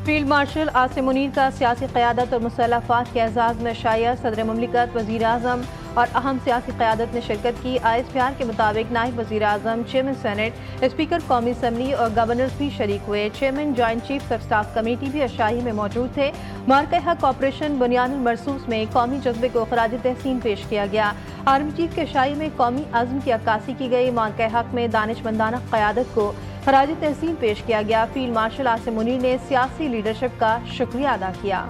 Field marshal Asim Munir کا سیاسی قیادت اور مسلح افواج کے اعزاز میں شائع، صدر مملکت، وزیر اعظم اور اہم سیاسی قیادت نے شرکت کی۔ ISPR کے مطابق نائب وزیر اعظم، چیئرمین سینٹ، اسپیکر قومی اسمبلی اور گورنرز بھی شریک ہوئے۔ Chairman joint chief of staff committee بھی اشائی میں موجود تھے۔ مارکہ حق آپریشن بنیان المرصوص میں قومی جذبے کو خراج تحسین پیش کیا گیا۔ آرمی چیف کے اشائی میں قومی عزم کی عکاسی کی گئی۔ مارکہ حق میں دانشمندانہ قیادت کو خراج تحسین پیش کیا گیا۔ فیلڈ مارشل عاصم منیر نے سیاسی لیڈرشپ کا شکریہ ادا کیا۔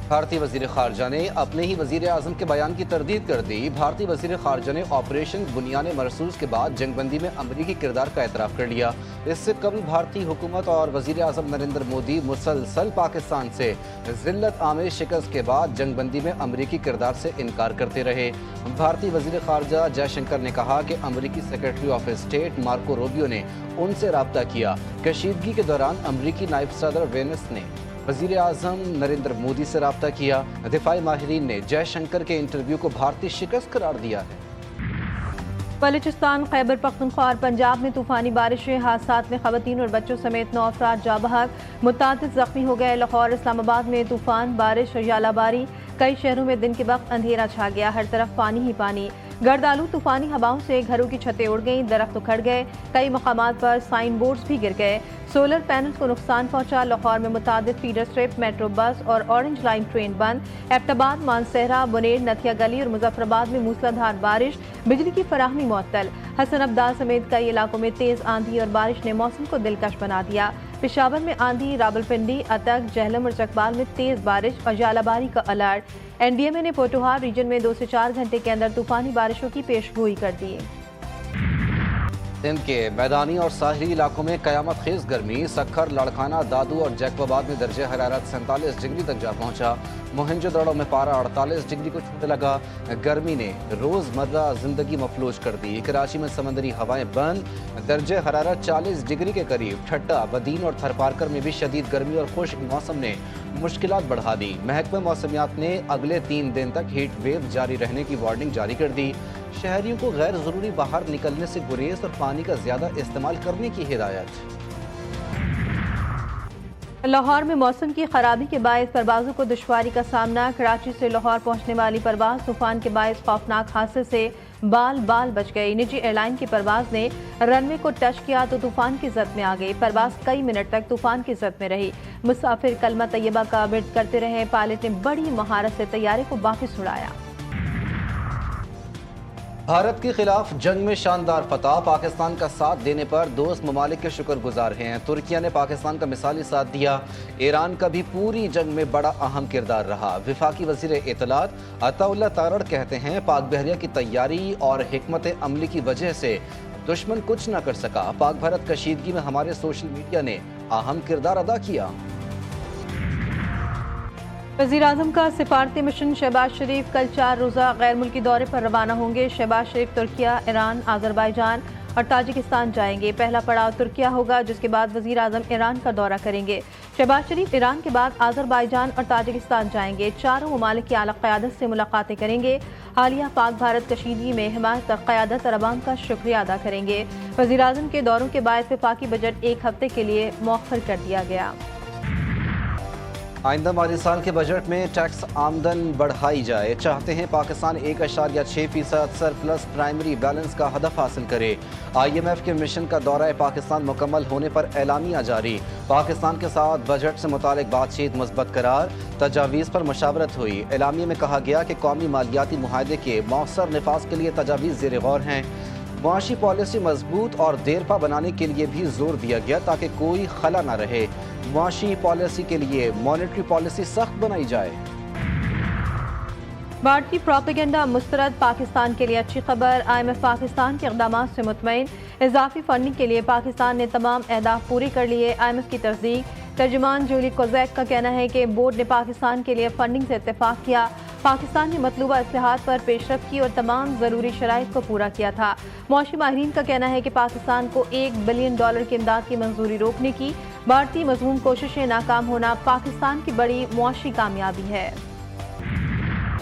بھارتی وزیر خارجہ نے اپنے ہی وزیر اعظم کے بیان کی تردید کر دی۔ بھارتی وزیر خارجہ نے آپریشن بنیان مرصوص کے بعد جنگ بندی میں امریکی کردار کا اعتراف کر لیا۔ اس سے قبل بھارتی حکومت اور وزیر اعظم نریندر مودی مسلسل پاکستان سے ذلت آمیز شکست کے بعد جنگ بندی میں امریکی کردار سے انکار کرتے رہے۔ بھارتی وزیر خارجہ جے شنکر نے کہا کہ امریکی secretary of state Marco Rubio نے ان سے رابطہ کیا۔ کشیدگی کے دوران امریکی نائب صدر وینس نے وزیر اعظم نریندر مودی سے رابطہ کیا۔ دفاعی ماہرین نے جے شنکر کے انٹرویو کو بھارتی شکست قرار دیا ہے۔ بلوچستان، خیبر پختونخوا اور پنجاب میں طوفانی بارشیں، حادثات میں خواتین اور بچوں سمیت 9 افراد جاں بحق، متعدد زخمی ہو گئے۔ لاہور، اسلام آباد میں طوفان بارش اور ژالہ باری، کئی شہروں میں دن کے وقت اندھیرا چھا گیا، ہر طرف پانی ہی پانی۔ گرد آلود طوفانی ہواؤں سے گھروں کی چھتیں اڑ گئیں، درخت اکھڑ گئے، کئی مقامات پر سائن بورڈز بھی گر گئے، سولر پینلز کو نقصان پہنچا۔ لاہور میں متعدد فیڈر اسٹرپ، میٹرو بس اور اورنج لائن ٹرین بند۔ ایبٹ مانسہرہ، بنیر، نتھیا گلی اور مظفر آباد میں موسلادھار بارش، بجلی کی فراہمی معطل۔ حسن ابدال سمیت کئی علاقوں میں تیز آندھی اور بارش نے موسم کو دلکش بنا دیا۔ پشاور میں آندھی، راولپنڈی، اتک، جہلم اور چکبال میں تیز بارش اور ژالہ باری کا الرٹ۔ NDMA نے پوٹوہار ریجن میں 2 سے 4 گھنٹے کے اندر طوفانی بارشوں کی پیش گوئی کر دی۔ سندھ کے میدانی اور ساحلی علاقوں میں قیامت خیز گرمی، سکھر، لاڑکانہ، دادو اور جیکب آباد میں درجہ حرارت 47 ڈگری تک جا پہنچا۔ موہنجو دڑو میں پارہ 48 ڈگری کو چھونے لگا۔ گرمی نے روزمرہ زندگی مفلوج کر دی۔ کراچی میں سمندری ہوائیں بند، درجہ حرارت 40 ڈگری کے قریب۔ ٹھٹہ، بدین اور تھرپارکر میں بھی شدید گرمی اور خشک موسم نے مشکلات بڑھا دی۔ محکمہ موسمیات نے اگلے 3 دن تک ہیٹ ویو جاری رہنے کی وارننگ جاری کر دی۔ شہریوں کو غیر ضروری باہر نکلنے سے گریز اور پانی کا زیادہ استعمال کرنے کی ہدایت۔ لاہور میں موسم کی خرابی کے باعث پروازوں کو دشواری کا سامنا۔ کراچی سے لاہور پہنچنے والی پرواز طوفان کے باعث خوفناک حادثے سے بال بچ گئی۔ نجی ایئر لائن کی پرواز نے رن وے کو ٹچ کیا تو طوفان کی زد میں آ گئی۔ پرواز کئی منٹ تک طوفان کی زد میں رہی۔ مسافر کلمہ طیبہ کا ورد کرتے رہے۔ پائلٹ نے بڑی مہارت سے طیارے کو واپس اڑایا۔ بھارت کے خلاف جنگ میں شاندار فتح، پاکستان کا ساتھ دینے پر دوست ممالک کے شکر گزار ہیں۔ ترکیہ نے پاکستان کا مثالی ساتھ دیا۔ ایران کا بھی پوری جنگ میں بڑا اہم کردار رہا۔ وفاقی وزیر اطلاعات عطا اللہ تارڑ کہتے ہیں پاک بحریہ کی تیاری اور حکمت عملی کی وجہ سے دشمن کچھ نہ کر سکا۔ پاک بھارت کشیدگی میں ہمارے سوشل میڈیا نے اہم کردار ادا کیا۔ وزیر اعظم کا سفارتی مشن شہباز شریف کل 4 روزہ غیر ملکی دورے پر روانہ ہوں گے۔ شہباز شریف ترکیہ، ایران، آذربائیجان اور تاجکستان جائیں گے۔ پہلا پڑاؤ ترکیہ ہوگا، جس کے بعد وزیر اعظم ایران کا دورہ کریں گے۔ شہباز شریف ایران کے بعد آذربائیجان اور تاجکستان جائیں گے۔ چاروں ممالک کی اعلیٰ قیادت سے ملاقاتیں کریں گے۔ حالیہ پاک بھارت کشیدگی میں حمایت اور قیادت اور عوام کا شکریہ ادا کریں گے۔ وزیر اعظم کے دوروں کے باعث وفاقی بجٹ 1 ہفتے کے لیے مؤخر کر دیا گیا۔ آئندہ مالی سال کے بجٹ میں ٹیکس آمدن بڑھائی جائے۔ چاہتے ہیں پاکستان 1.6% سرپلس پرائمری بیلنس کا ہدف حاصل کرے۔ IMF کے مشن کا دورہ پاکستان مکمل ہونے پر اعلامیہ جاری۔ پاکستان کے ساتھ بجٹ سے متعلق بات چیت مثبت قرار، تجاویز پر مشاورت ہوئی۔ اعلامیہ میں کہا گیا کہ قومی مالیاتی معاہدے کے مؤثر نفاذ کے لیے تجاویز زیر غور ہیں۔ معاشی پالیسی مضبوط اور دیرپا بنانے کے لیے بھی زور دیا گیا تاکہ کوئی خلا نہ رہے۔ معاشی پالیسی کے لیے مانیٹری پالیسی سخت بنائی جائے۔ بھارتی پروپیگنڈا مسترد، پاکستان کے لیے اچھی خبر۔ IMF پاکستان کے اقدامات سے مطمئن۔ اضافی فنڈنگ کے لیے پاکستان نے تمام اہداف پورے کر لیے۔ IMF کی تصدیق۔ ترجمان جولی کوزیک کا کہنا ہے کہ بورڈ نے پاکستان کے لیے فنڈنگ سے اتفاق کیا۔ پاکستان نے مطلوبہ اصلاحات پر پیش رفت کی اور تمام ضروری شرائط کو پورا کیا تھا۔ معاشی ماہرین کا کہنا ہے کہ پاکستان کو $1 بلین کی امداد کی منظوری روکنے کی بھارتی مضمون کوششیں ناکام ہونا پاکستان کی بڑی معاشی کامیابی ہے۔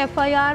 FIR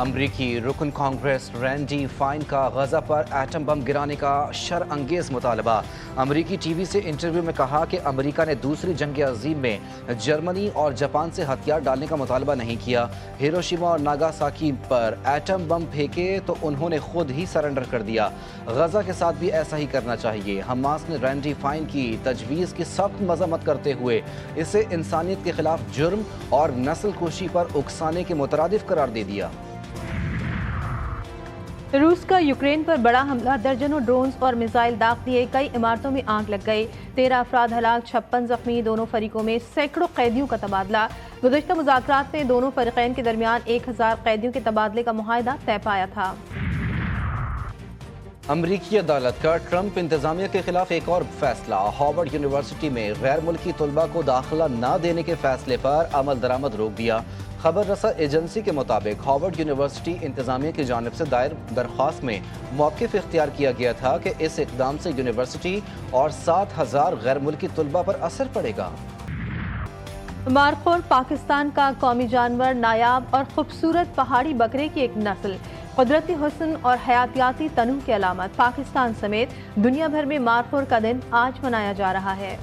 امریکی رکن کانگریس رینڈی فائن کا غزہ پر ایٹم بم گرانے کا شرانگیز مطالبہ۔ امریکی ٹی وی سے انٹرویو میں کہا کہ امریکہ نے دوسری جنگ عظیم میں جرمنی اور جاپان سے ہتھیار ڈالنے کا مطالبہ نہیں کیا۔ ہیروشیما اور ناگاساکی پر ایٹم بم پھینکے تو انہوں نے خود ہی سرنڈر کر دیا۔ غزہ کے ساتھ بھی ایسا ہی کرنا چاہیے۔ حماس نے رینڈی فائن کی تجویز کی سخت مذمت کرتے ہوئے اسے انسانیت کے خلاف جرم اور نسل کشی پر اکسانے کے مترادف قرار دے دیا۔ روس کا یوکرین پر بڑا حملہ، درجنوں ڈرونز اور میزائل داغ دیے، کئی عمارتوں میں آگ لگ گئی، 13 افراد ہلاک، 56 زخمی، دونوں فریقوں میں سینکڑوں قیدیوں کا تبادلہ۔ گزشتہ مذاکرات میں دونوں فریقین کے درمیان 1000 قیدیوں کے تبادلے کا معاہدہ طے پایا تھا۔ امریکی عدالت کا ٹرمپ انتظامیہ کے خلاف ایک اور فیصلہ، ہارورڈ یونیورسٹی میں غیر ملکی طلباء کو داخلہ نہ دینے کے فیصلے پر عمل درآمد روک دیا۔ خبر رساں ایجنسی کے مطابق ہارورڈ یونیورسٹی انتظامیہ کی جانب سے دائر درخواست میں موقف اختیار کیا گیا تھا کہ اس اقدام سے یونیورسٹی اور 7000 غیر ملکی طلباء پر اثر پڑے گا۔ مارخور پاکستان کا قومی جانور، نایاب اور خوبصورت پہاڑی بکرے کی ایک نسل، قدرتی حسن اور حیاتیاتی تنوع کی علامت۔ پاکستان سمیت دنیا بھر میں مارخور کا دن آج منایا جا رہا ہے۔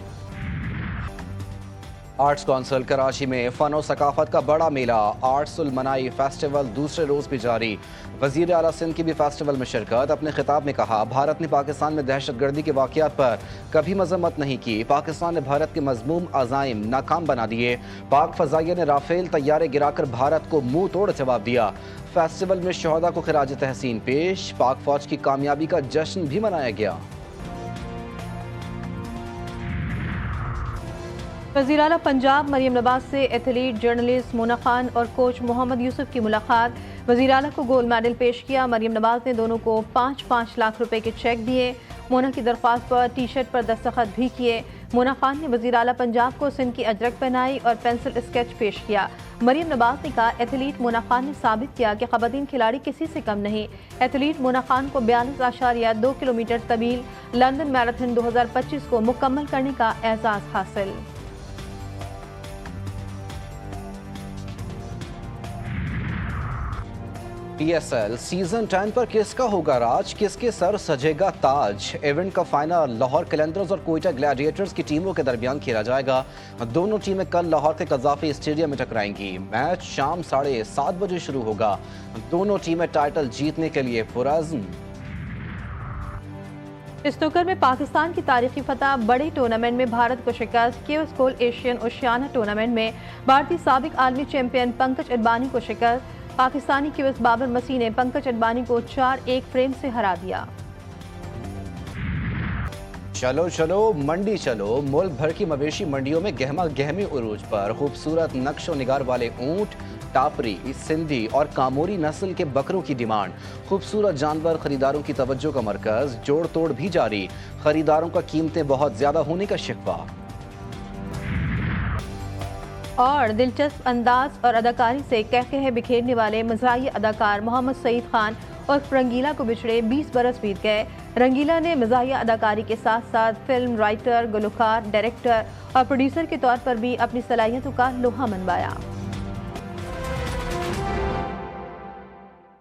آرٹس کونسل کراچی میں فن و ثقافت کا بڑا میلہ، آرٹس المنائی فیسٹیول دوسرے روز بھی جاری۔ وزیر اعلیٰ سندھ کی بھی فیسٹیول میں شرکت۔ اپنے خطاب میں کہا، بھارت نے پاکستان میں دہشت گردی کے واقعات پر کبھی مذمت نہیں کی۔ پاکستان نے بھارت کے مذموم عزائم ناکام بنا دیے۔ پاک فضائیہ نے رافیل طیارے گرا کر بھارت کو منہ توڑ جواب دیا۔ فیسٹیول میں شہداء کو خراج تحسین پیش، پاک فوج کی کامیابی کا جشن بھی منایا گیا۔ وزیر اعلیٰ پنجاب مریم نواز سے ایتھلیٹ، جرنلسٹ مونا خان اور کوچ محمد یوسف کی ملاقات۔ وزیر اعلیٰ کو گولڈ میڈل پیش کیا۔ مریم نواز نے دونوں کو 5-5 لاکھ روپے کے چیک دیے۔ مونا کی درخواست پر ٹی شرٹ پر دستخط بھی کیے۔ مونا خان نے وزیر اعلیٰ پنجاب کو سندھ کی اجرک پہنائی اور پینسل اسکیچ پیش کیا۔ مریم نواز نے کہا، ایتھلیٹ مونا خان نے ثابت کیا کہ خواتین کھلاڑی کسی سے کم نہیں۔ ایتھلیٹ مونا خان کو 42.2 کلومیٹر طویل لندن میراتھن 2025 کو مکمل کرنے کا اعزاز حاصل۔ پی ایس ایل سیزن 10 پر کس کا ہوگا راج، کس کے سر سجے گا تاج؟ ایونٹ کا فائنل لاہور قلندرز اور کوئٹہ گلیڈیٹرز کی ٹیموں کے درمیان کھیلا جائے گا۔ دونوں ٹیمیں کل لاہور کے قذافی اسٹیڈیم میں ٹکرائیں گی۔ میچ شام 7:30 بجے شروع ہوگا۔ دونوں ٹیمیں ٹائٹل جیتنے کے لیے پرعزم۔ اسنوکر میں پاکستان کی تاریخی فتح، بڑے ٹورنامنٹ میں بھارت کو شکست۔ کیوس کول ایشین اوشیانہ ٹورنامنٹ میں بھارتی سابق عالمی چیمپئن پنکج اڈوانی کو شکست۔ پاکستانی کیوس بابر مسیح نے پنکج اڈوانی کو 4-1 فریم سے ہرا دیا۔ چلو چلو منڈی چلو، ملک بھر کی مویشی منڈیوں میں گہما گہمی عروج پر خوبصورت نقش و نگار والے اونٹ، ٹاپری، سندھی اور کاموری نسل کے بکروں کی ڈیمانڈ۔ خوبصورت جانور خریداروں کی توجہ کا مرکز، جوڑ توڑ بھی جاری، خریداروں کا قیمتیں بہت زیادہ ہونے کا شکوہ۔ اور دلچسپ انداز اور اداکاری سے قہقہے بکھیرنے والے مزاحیہ اداکار محمد سعید خان اور رنگیلا کو بچھڑے 20 برس بیت گئے۔ رنگیلا نے مزاحیہ اداکاری کے ساتھ ساتھ فلم رائٹر، گلوکار، ڈائریکٹر اور پروڈیوسر کے طور پر بھی اپنی صلاحیتوں کا لوہا منوایا۔